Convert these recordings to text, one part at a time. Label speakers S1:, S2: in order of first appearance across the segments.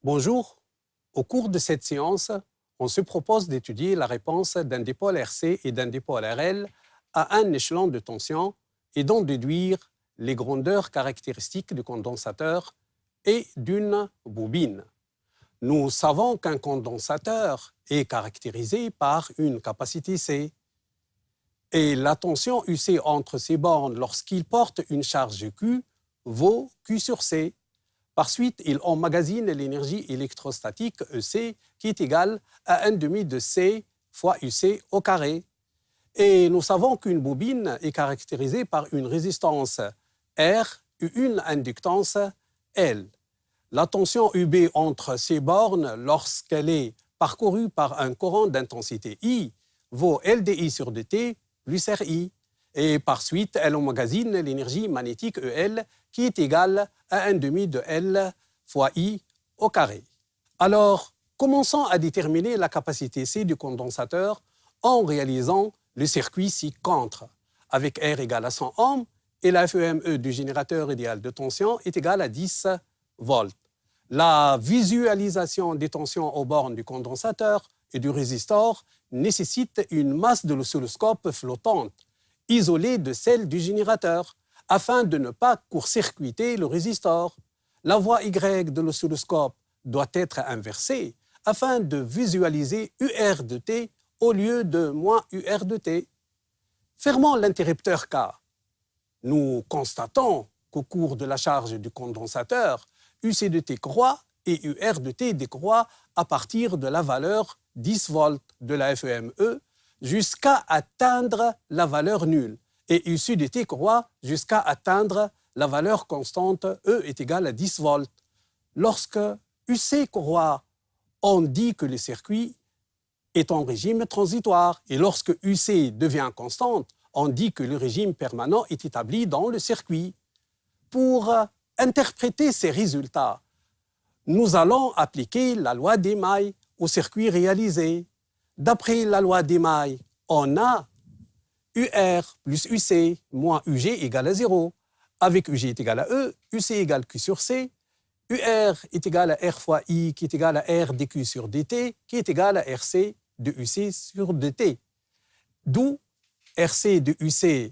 S1: Bonjour, au cours de cette séance, on se propose d'étudier la réponse d'un dipôle RC et d'un dipôle RL à un échelon de tension et d'en déduire les grandeurs caractéristiques du condensateur et d'une bobine. Nous savons qu'un condensateur est caractérisé par une capacité C et la tension UC entre ces bornes lorsqu'il porte une charge Q vaut Q sur C. Par suite, il emmagasine l'énergie électrostatique EC qui est égale à 1 demi de C fois UC au carré. Et nous savons qu'une bobine est caractérisée par une résistance R et une inductance L. La tension UB entre ces bornes, lorsqu'elle est parcourue par un courant d'intensité I, vaut LdI sur dt plus RI. Et par suite, elle emmagasine l'énergie magnétique EL qui est égale à 1 demi de L fois I au carré. Alors, commençons à déterminer la capacité C du condensateur en réalisant le circuit ci-contre, avec R égale à 100 ohms et la FEME du générateur idéal de tension est égale à 10 volts. La visualisation des tensions aux bornes du condensateur et du résistor nécessite une masse de l'oscilloscope flottante, isolée de celle du générateur, afin de ne pas court-circuiter le résistor. La voie Y de l'oscilloscope doit être inversée afin de visualiser UR de T au lieu de moins UR de T. Fermons l'interrupteur K. Nous constatons qu'au cours de la charge du condensateur, UC de T croît et UR de T décroît à partir de la valeur 10 volts de la FEME jusqu'à atteindre la valeur nulle. Et UC de T croît jusqu'à atteindre la valeur constante E est égale à 10 volts. Lorsque UC croît, on dit que le circuit est en régime transitoire. Et lorsque UC devient constante, on dit que le régime permanent est établi dans le circuit. Pour interpréter ces résultats, nous allons appliquer la loi d'Émaille au circuit réalisé. D'après la loi d'Émaille, on a UR plus UC moins UG égale à 0. Avec UG est égal à E, UC égale Q sur C, UR est égal à R fois I qui est égal à R dQ sur dt qui est égal à RC de UC sur dt. D'où RC de UC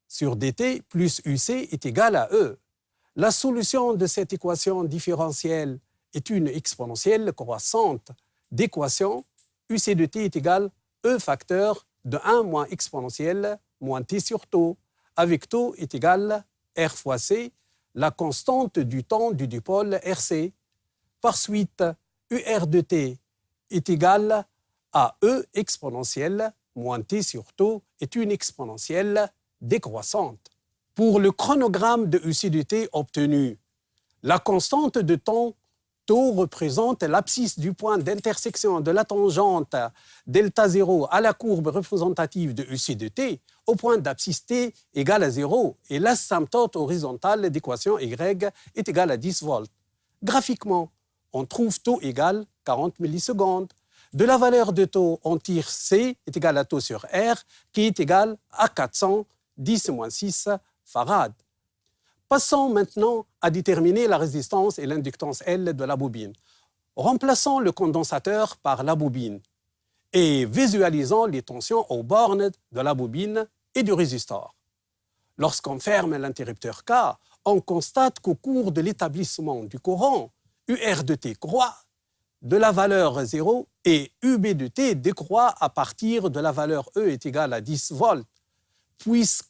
S1: sur dt plus UC est égal à E. La solution de cette équation différentielle est une exponentielle croissante d'équation UC de t est égal à E facteur de 1 moins exponentielle moins t sur tau, avec tau est égal à R fois C, la constante du temps du dipôle RC. Par suite, UR de t est égal à E exponentielle moins t sur tau est une exponentielle décroissante. Pour le chronogramme de UC de t obtenu, la constante de temps tau représente l'abscisse du point d'intersection de la tangente delta 0 à la courbe représentative de UC de t au point d'abscisse t égale à 0 et l'asymptote horizontale d'équation y est égale à 10 volts. Graphiquement, on trouve tau égale 40 millisecondes. De la valeur de tau, on tire C est égal à tau sur R qui est égal à 410-6 farad. Passons maintenant à déterminer la résistance et l'inductance L de la bobine. Remplaçons le condensateur par la bobine et visualisons les tensions aux bornes de la bobine et du résistor. Lorsqu'on ferme l'interrupteur K, on constate qu'au cours de l'établissement du courant, UR de T croît de la valeur 0 et UB de T décroît à partir de la valeur E est égale à 10 volts, puisque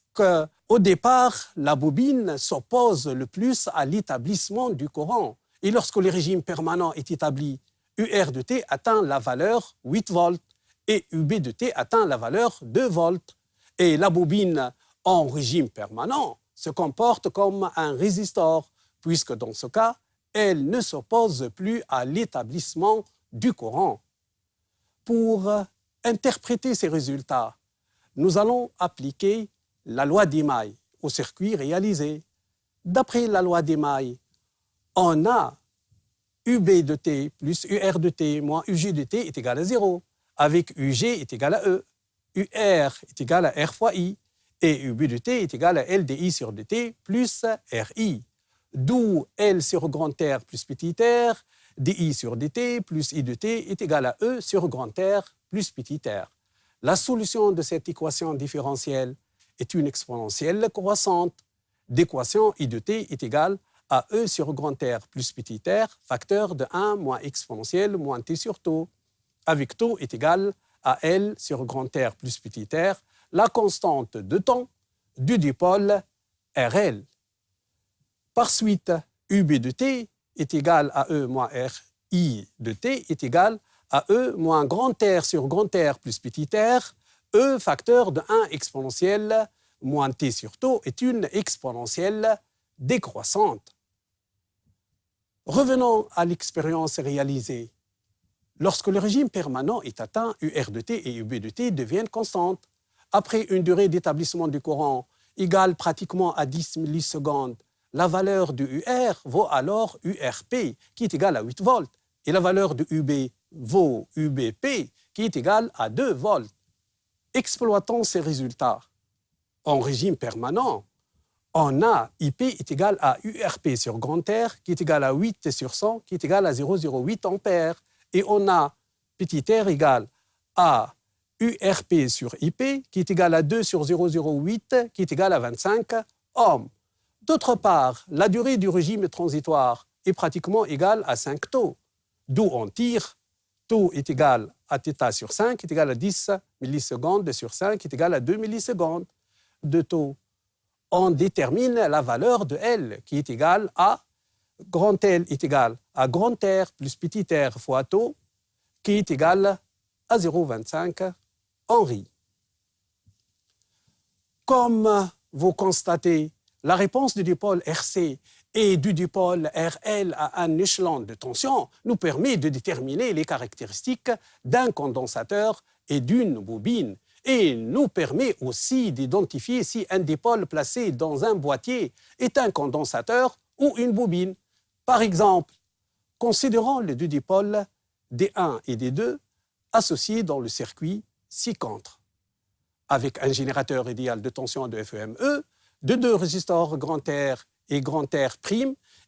S1: au départ, la bobine s'oppose le plus à l'établissement du courant. Et lorsque le régime permanent est établi, UR de T atteint la valeur 8 volts et UB de T atteint la valeur 2 volts. Et la bobine en régime permanent se comporte comme un résistor, puisque dans ce cas, elle ne s'oppose plus à l'établissement du courant. Pour interpréter ces résultats, nous allons appliquer la loi d'Émaille au circuit réalisé. D'après la loi d'Émaille, on a UB de t plus UR de t moins UG de t est égal à 0, avec UG est égal à E, UR est égal à R fois I, et UB de t est égal à LdI sur dt plus RI. D'où L sur grand R plus petit r dI sur dt plus I de t est égal à E sur grand R plus petit r. La solution de cette équation différentielle est une exponentielle croissante. D'équation I de t est égale à E sur grand R plus petit r, facteur de 1 moins exponentielle moins t sur tau. Avec tau est égal à L sur grand R plus petit r, la constante de temps du dipôle RL. Par suite, UB de t est égal à E moins RI de t est égal à E moins grand R sur grand R plus petit r, E facteur de 1 exponentielle moins t sur tau est une exponentielle décroissante. Revenons à l'expérience réalisée. Lorsque le régime permanent est atteint, UR de t et UB de t deviennent constantes. Après une durée d'établissement du courant égale pratiquement à 10 millisecondes, la valeur de UR vaut alors URP, qui est égal à 8 volts, et la valeur de UB vaut UBP, qui est égal à 2 volts. Exploitons ces résultats. En régime permanent, on a IP est égal à URP sur grand R, qui est égal à 8 sur 100, qui est égal à 0,08 ampères. Et on a petit r égal à URP sur IP, qui est égal à 2 sur 0,08, qui est égal à 25 ohms. D'autre part, la durée du régime transitoire est pratiquement égale à 5 taux, d'où on tire taux est égal à θ sur 5, qui est égal à 10 millisecondes sur 5, qui est égal à 2 millisecondes de taux. On détermine la valeur de L, qui est égale à grand L est égal à grand R plus petit r fois taux, qui est égal à 0,25 Henri. Comme vous constatez, la réponse du dipôle RC et du dipôle RL à un échelon de tension nous permet de déterminer les caractéristiques d'un condensateur et d'une bobine, et nous permet aussi d'identifier si un dipôle placé dans un boîtier est un condensateur ou une bobine. Par exemple, considérons les deux dipôles D1 et D2 associés dans le circuit ci-contre, avec un générateur idéal de tension de FEME, de 2 résistors grand R et grand R',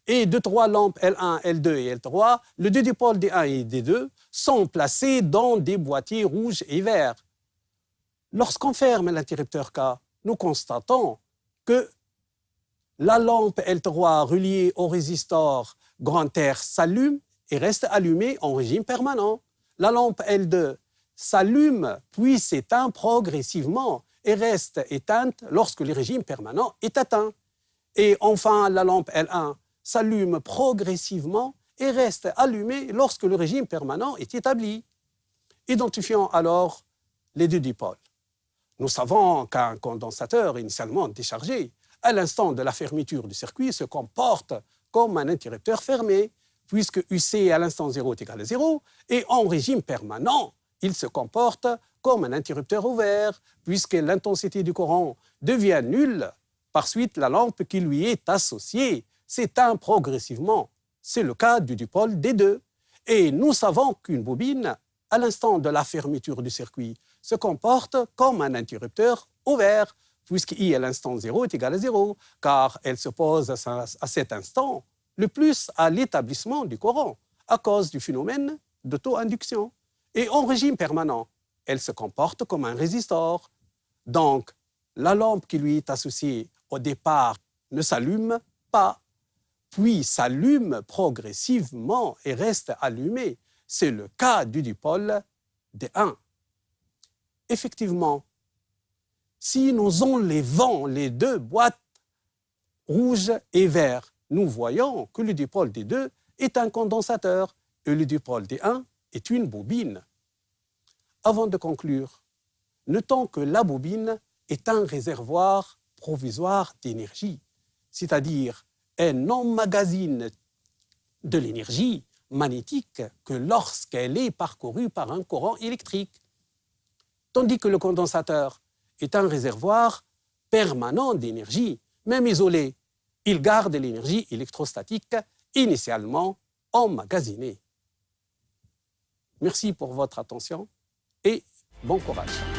S1: et de 3 lampes L1, L2 et L3, les deux dipôles D1 et D2 sont placés dans des boîtiers rouges et verts. Lorsqu'on ferme l'interrupteur K, nous constatons que la lampe L3 reliée au résistor grand R s'allume et reste allumée en régime permanent. La lampe L2 s'allume puis s'éteint progressivement et reste éteinte lorsque le régime permanent est atteint. Et enfin, la lampe L1 s'allume progressivement et reste allumée lorsque le régime permanent est établi. Identifions alors les deux dipôles. Nous savons qu'un condensateur initialement déchargé, à l'instant de la fermeture du circuit, se comporte comme un interrupteur fermé, puisque UC à l'instant 0 est égal à 0, et en régime permanent, il se comporte comme un interrupteur ouvert, puisque l'intensité du courant devient nulle. Par suite, la lampe qui lui est associée s'éteint progressivement. C'est le cas du dipôle D2. Et nous savons qu'une bobine, à l'instant de la fermeture du circuit, se comporte comme un interrupteur ouvert, puisque I à l'instant 0 est égal à 0, car elle s'oppose à cet instant le plus à l'établissement du courant, à cause du phénomène d'auto-induction. Et en régime permanent, elle se comporte comme un résistor. Donc, la lampe qui lui est associée au départ ne s'allume pas, puis s'allume progressivement et reste allumée. C'est le cas du dipôle D1. Effectivement, si nous enlevons les deux boîtes rouges et verts, nous voyons que le dipôle D2 est un condensateur et le dipôle D1 est une bobine. Avant de conclure, notons que la bobine est un réservoir provisoire d'énergie, c'est-à-dire elle emmagasine de l'énergie magnétique que lorsqu'elle est parcourue par un courant électrique, tandis que le condensateur est un réservoir permanent d'énergie, même isolé. Il garde l'énergie électrostatique initialement emmagasinée. Merci pour votre attention et bon courage.